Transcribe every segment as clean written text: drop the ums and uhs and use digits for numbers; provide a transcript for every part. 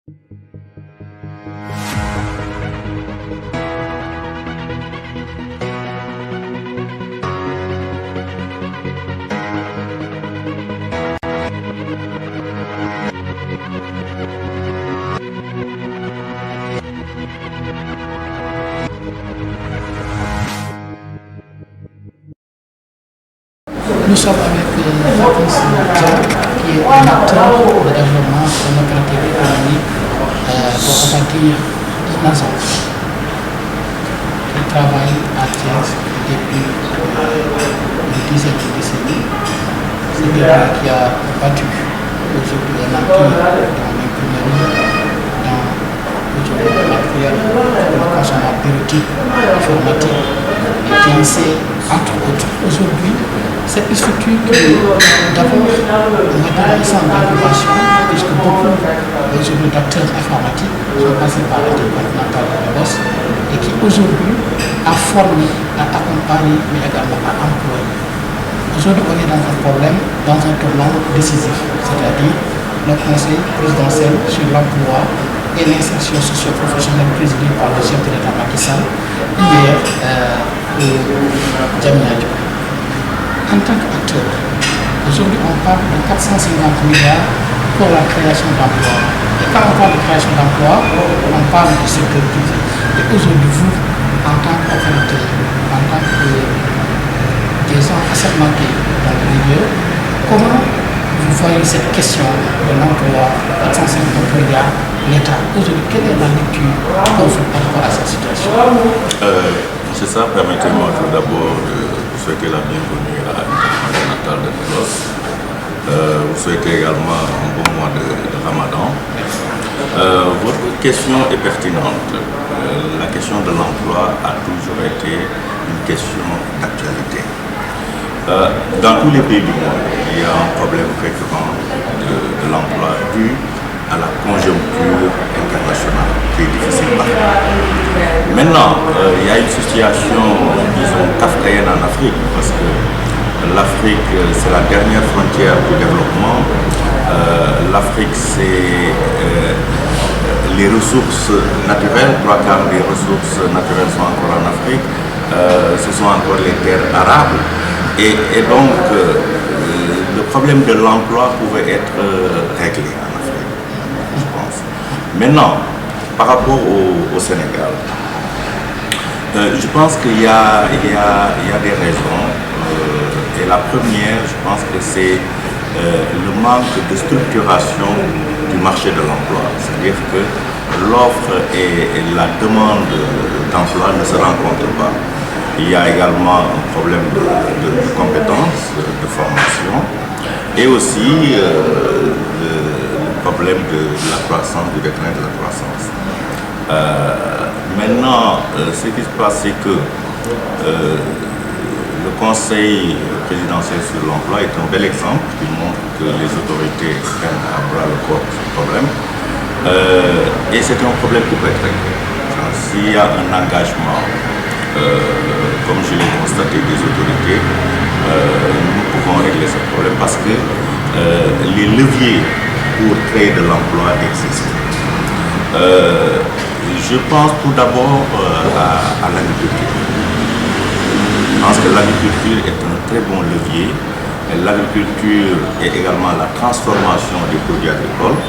Nous sommes avec Fabrice Dia, qui est un acteur de développement de notre économique pour rebâtir Nazan, qui travaille à Thiès depuis une dizaine de décennies. C'est quelqu'un qui a battu aujourd'hui un empire dans l'imprimerie, dans le matériel de consommation bureautique, informatique, et qui essaie, entre autres, aujourd'hui, cette structure qui d'abord mettre l'ensemble d'innovation, puisque beaucoup aujourd'hui d'acteurs informatiques sont passés par l'intercontinental de Lagos et qui aujourd'hui a formé, a accompagné, mais également a employé. Aujourd'hui, on est dans un problème, dans un tournant décisif, c'est-à-dire le Conseil présidentiel sur l'emploi et l'insertion socio-professionnelle présidé par le chef de l'État Macky Sall hier au Diamniadio. En tant qu'acteur, aujourd'hui on parle de 450 milliards pour la création d'emplois. Et quand on parle de création d'emplois, on parle du secteur privé. Et aujourd'hui, vous, en tant qu'opérateur, en tant que des gens assermentés dans le milieu, comment vous voyez cette question de l'emploi, 450 milliards, l'État? Aujourd'hui, quelle est la lecture que vous faites par rapport à cette situation? C'est ça, permettez-moi tout d'abord de souhaiter la bienvenue à l'intercontinental de Lagos. Vous souhaitez également un bon mois de Ramadan. Votre question est pertinente. La question de l'emploi a toujours été une question d'actualité. Dans tous les pays du monde, il y a un problème récurrent de l'emploi dû à la conjoncture internationale qui est difficile partout. Maintenant, il y a une situation, disons, kafkaïenne en Afrique, parce que l'Afrique, c'est la dernière frontière du développement. L'Afrique, c'est les ressources naturelles, 3/4 des ressources naturelles sont encore en Afrique. Ce sont encore les terres arables. Et donc, le problème de l'emploi pouvait être réglé en Afrique, je pense. Maintenant, par rapport au Sénégal, je pense qu'il y a des raisons. Et la première, je pense que c'est le manque de structuration du marché de l'emploi. C'est-à-dire que l'offre et la demande d'emploi ne se rencontrent pas. Il y a également un problème de compétences, de formation, et aussi le problème de la croissance, du déclin de la croissance. Maintenant, ce qui se passe, c'est que le Conseil présidentiel sur l'emploi est un bel exemple qui montre que les autorités prennent à bras le corps ce problème. Et c'est un problème qui peut être réglé. S'il y a un engagement, comme je l'ai constaté des autorités, nous pouvons régler ce problème parce que les leviers pour créer de l'emploi existent. Je pense tout d'abord à l'agriculture. Je pense que l'agriculture est un très bon levier. L'agriculture et également la transformation des produits agricoles.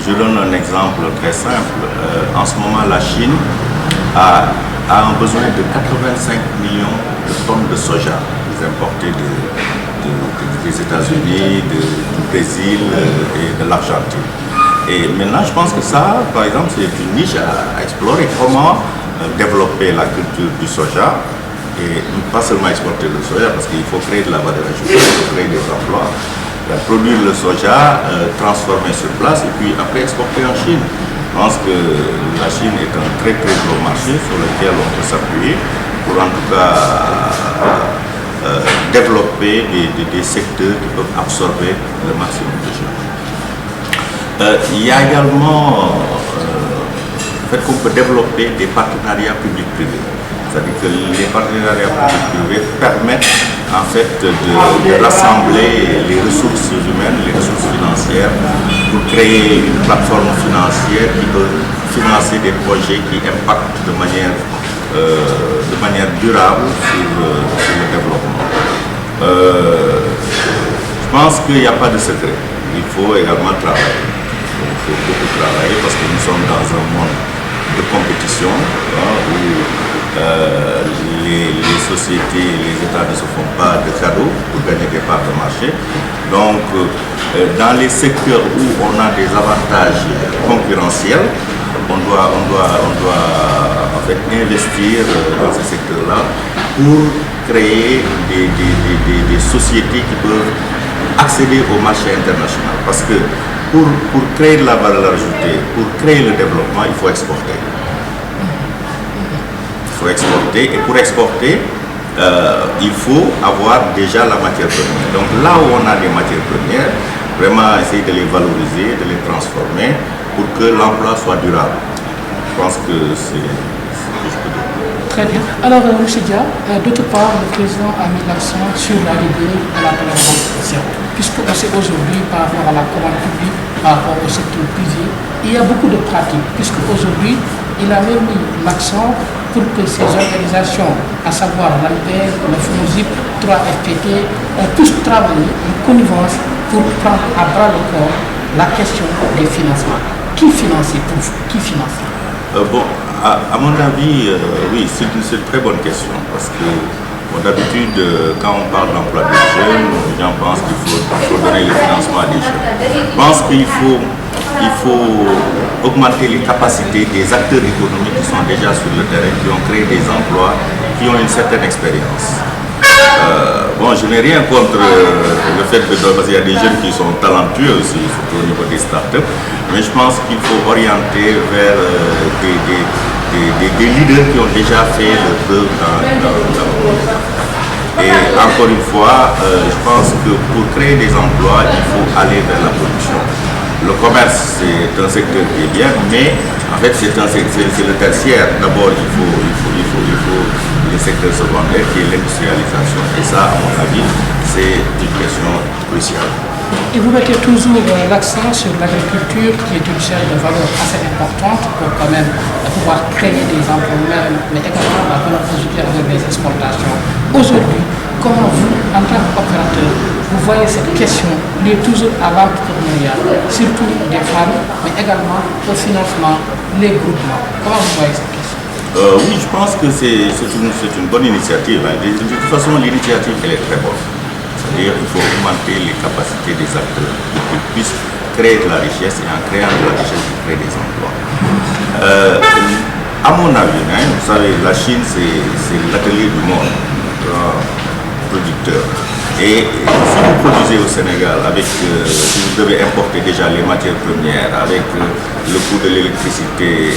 Je donne un exemple très simple. En ce moment, la Chine a un besoin de 85 millions de tonnes de soja importées des États-Unis, du Brésil et de l'Argentine. Et maintenant, je pense que ça, par exemple, c'est une niche à explorer. Comment développer la culture du soja et pas seulement exporter le soja, parce qu'il faut créer de la valeur ajoutée, il faut créer des emplois, produire le soja, transformer sur place et puis après exporter en Chine. Je pense que la Chine est un très très gros marché sur lequel on peut s'appuyer pour en tout cas développer des secteurs qui peuvent absorber le maximum de gens. Il y a également le fait qu'on peut développer des partenariats publics-privés. C'est-à-dire que les partenariats publics-privés permettent en fait de rassembler les ressources humaines, les ressources financières pour créer une plateforme financière qui financer des projets qui impactent de manière durable sur le développement. Je pense qu'il n'y a pas de secret. Il faut également travailler. Il faut beaucoup travailler parce que nous sommes dans un monde de compétition où les sociétés, les États ne se font pas de cadeaux pour gagner des parts de marché. Donc, dans les secteurs où on a des avantages concurrentiels, on doit en fait investir dans ces secteurs-là pour créer des sociétés qui peuvent accéder au marché international. Parce que pour créer de la valeur ajoutée, pour créer le développement, il faut exporter. Il faut exporter, et pour exporter, il faut avoir déjà la matière première. Donc là où on a des matières premières, vraiment essayer de les valoriser, de les transformer pour que l'emploi soit durable. Je pense que c'est ce que je peux dire. Très bien. Alors, M. Dia, d'autre part, le président a mis l'accent sur la rigueur et la tolérance zéro. Puisqu'on sait aujourd'hui, par rapport à la commande publique, par rapport au secteur privé, il y a beaucoup de pratiques. Puisqu'aujourd'hui, il a même mis l'accent pour que ces organisations, à savoir l'ANPER, le FONOSIP, 3FPT, puissent travailler en connivence pour prendre à bras le corps la question des financements. Qui finance pour vous? Qui finance? À mon avis, oui, c'est une très bonne question parce que d'habitude, quand on parle d'emploi des jeunes, les gens pensent qu'il faut donner le financement à des jeunes. Je pense qu'il faut augmenter les capacités des acteurs économiques qui sont déjà sur le terrain, qui ont créé des emplois, qui ont une certaine expérience. Je n'ai rien contre le fait que, parce qu'il y a des jeunes qui sont talentueux aussi, surtout au niveau des startups, mais je pense qu'il faut orienter vers des leaders qui ont déjà fait le preuve dans le monde. Et encore une fois, je pense que pour créer des emplois, il faut aller vers la production. Le commerce, c'est un secteur qui est bien, mais en fait, c'est le tertiaire. D'abord, il faut le secteur secondaire qui est l'industrialisation. Et ça, à mon avis, c'est une question cruciale. Et vous mettez toujours l'accent sur l'agriculture qui est une chaîne de valeur assez importante pour quand même pouvoir créer des emplois, mais également la valeur ajoutée avec les exportations. Aujourd'hui, comment vous, en tant qu'opérateur, vous voyez cette question liée toujours à l'entrepreneuriat, surtout des femmes, mais également au financement, les groupements? Comment vous voyez cette question? Oui, je pense que c'est une bonne initiative. De toute façon, l'initiative, elle est très bonne. C'est-à-dire qu'il faut augmenter les capacités des acteurs pour qu'ils puissent créer de la richesse et en créant de la richesse, ils créent des emplois. À mon avis, vous savez, la Chine, c'est l'atelier du monde, producteur. Et si vous produisez au Sénégal, si vous devez importer déjà les matières premières, avec le coût de l'électricité,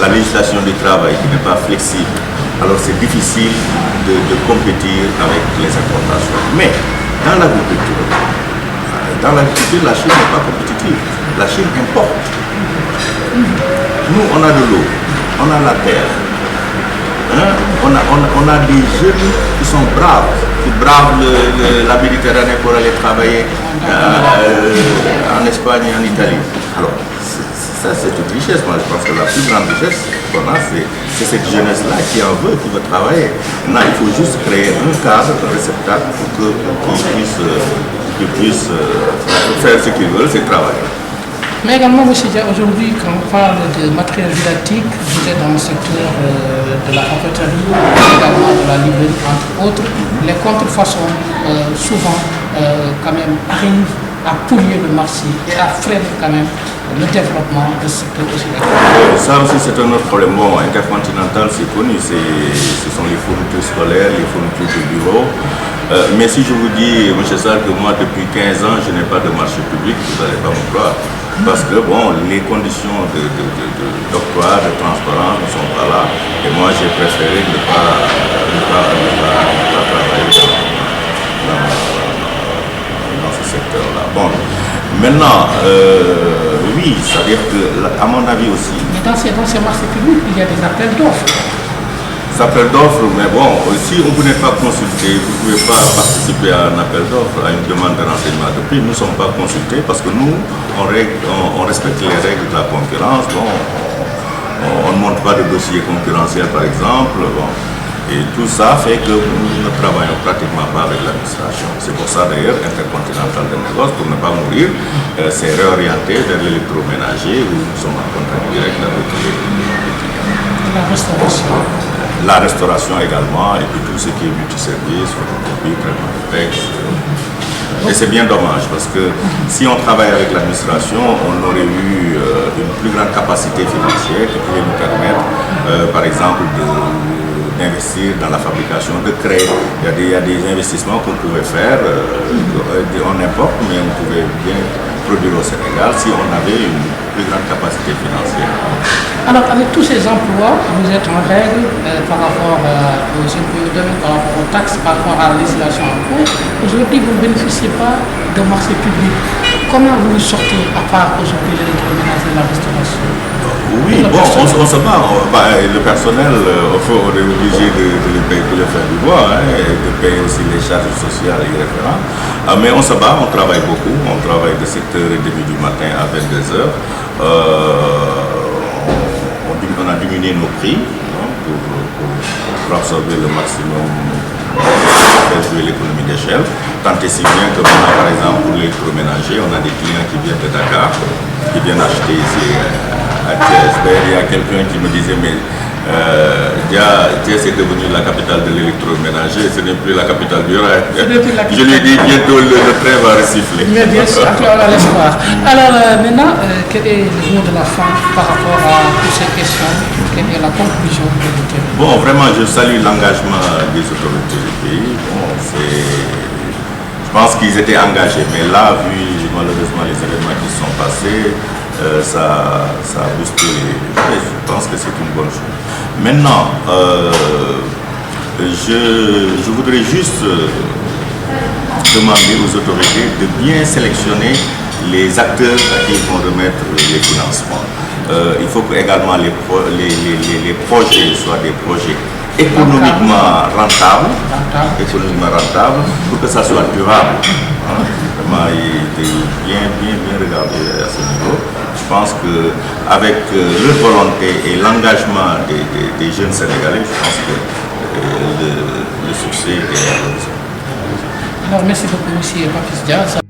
la législation du travail qui n'est pas flexible, alors c'est difficile de compétir avec les importations. Mais dans l'agriculture, la Chine n'est pas compétitive. La Chine importe. Nous, on a de l'eau, on a la terre. On a des jeunes qui sont braves, qui bravent la Méditerranée pour aller travailler en Espagne et en Italie. Alors, ça c'est une richesse. Moi je pense que la plus grande richesse qu'on a, c'est cette jeunesse-là qui en veut, qui veut travailler. Maintenant, il faut juste créer un cadre, un réceptacle pour qu'ils puissent faire ce qu'ils veulent, c'est travailler. Mais également, M. Dia, aujourd'hui, quand on parle de matériel didactique, vous êtes dans le secteur de la papeterie, également de la librairie, entre autres. Les contrefaçons, souvent, quand même, arrivent à polluer le marché et à freiner quand même le développement de ce secteur aussi. Ça aussi, c'est un autre problème. Bon, Intercontinental, c'est connu, ce sont les fournitures scolaires, les fournitures de bureau. Mais si je vous dis, M. Sarr, que moi, depuis 15 ans, je n'ai pas de marché public, vous n'allez pas me croire. Parce que, bon, les conditions d'octroi, de transparence ne sont pas là. Et moi, j'ai préféré ne pas travailler dans ce secteur-là. Bon, maintenant, oui, c'est-à-dire que, à mon avis aussi... Mais dans ces marchés publics, il y a des appels d'offres. appels d'offres, mais bon, si vous n'êtes pas consulté, vous ne pouvez pas participer à un appel d'offres, à une demande de renseignement de prix. Nous ne sommes pas consultés parce que nous, on respecte les règles de la concurrence. Bon, on ne montre pas de dossier concurrentiel, par exemple. Bon. Et tout ça fait que nous ne travaillons pratiquement pas avec l'administration. C'est pour ça d'ailleurs, Intercontinental de négoce, pour ne pas mourir, s'est réorienté vers l'électroménager où nous sommes en contact direct avec les clients. La restauration. La restauration également, et puis tout ce qui est multiservice, photocopie, traitement de texte. Et c'est bien dommage parce que si on travaille avec l'administration, on aurait eu une plus grande capacité financière qui pourrait nous permettre, par exemple, d'investir dans la fabrication de craies. Il y a des investissements qu'on pouvait faire, on importe, mais on pouvait bien produire au Sénégal si on avait une plus grande capacité financière. Alors, avec tous ces emplois, vous êtes en règle par rapport aux impôts, par rapport aux taxes, par rapport à la législation en cours. Aujourd'hui, vous ne bénéficiez pas de marché public. Comment vous sortez à part aujourd'hui l'électroménager et la restauration? Oui, bon, on se bat. Le personnel, on est obligé de le payer pour le faire du bois, hein, et de payer aussi les charges sociales et référents. Mais on se bat, on travaille beaucoup. On travaille de 7h30 du matin à 22h. On a diminué nos prix, hein, pour absorber le maximum, faire jouer l'économie d'échelle. Tant et si bien que maintenant, par exemple, pour l'électroménager, on a des clients qui viennent de Dakar, qui viennent acheter ici à Thiès. Il y a quelqu'un qui me disait, mais Thiès est devenue la capitale de l'électroménager, ce n'est plus la capitale du rail. Je lui ai dit, bientôt le train va recycler. Mais bien sûr, on a l'espoir. Alors maintenant, quel est le mot de la fin par rapport à toutes ces questions? Quelle est la conclusion de votre? Bon, vraiment, je salue l'engagement des autorités du pays. Bon, je pense qu'ils étaient engagés, mais là, vu malheureusement les événements qui se sont passés, ça a boosté les... Je pense que c'est une bonne chose. Maintenant, je voudrais juste demander aux autorités de bien sélectionner les acteurs à qui ils vont remettre les financements. Il faut que également les projets soient des projets économiquement rentables, pour que ça soit durable. Hein. Vraiment, il est bien regardé à ce niveau. Je pense qu'avec leur volonté et l'engagement des jeunes Sénégalais, je pense que le succès est à l'horizon. Alors, merci beaucoup, M. Papis Dia.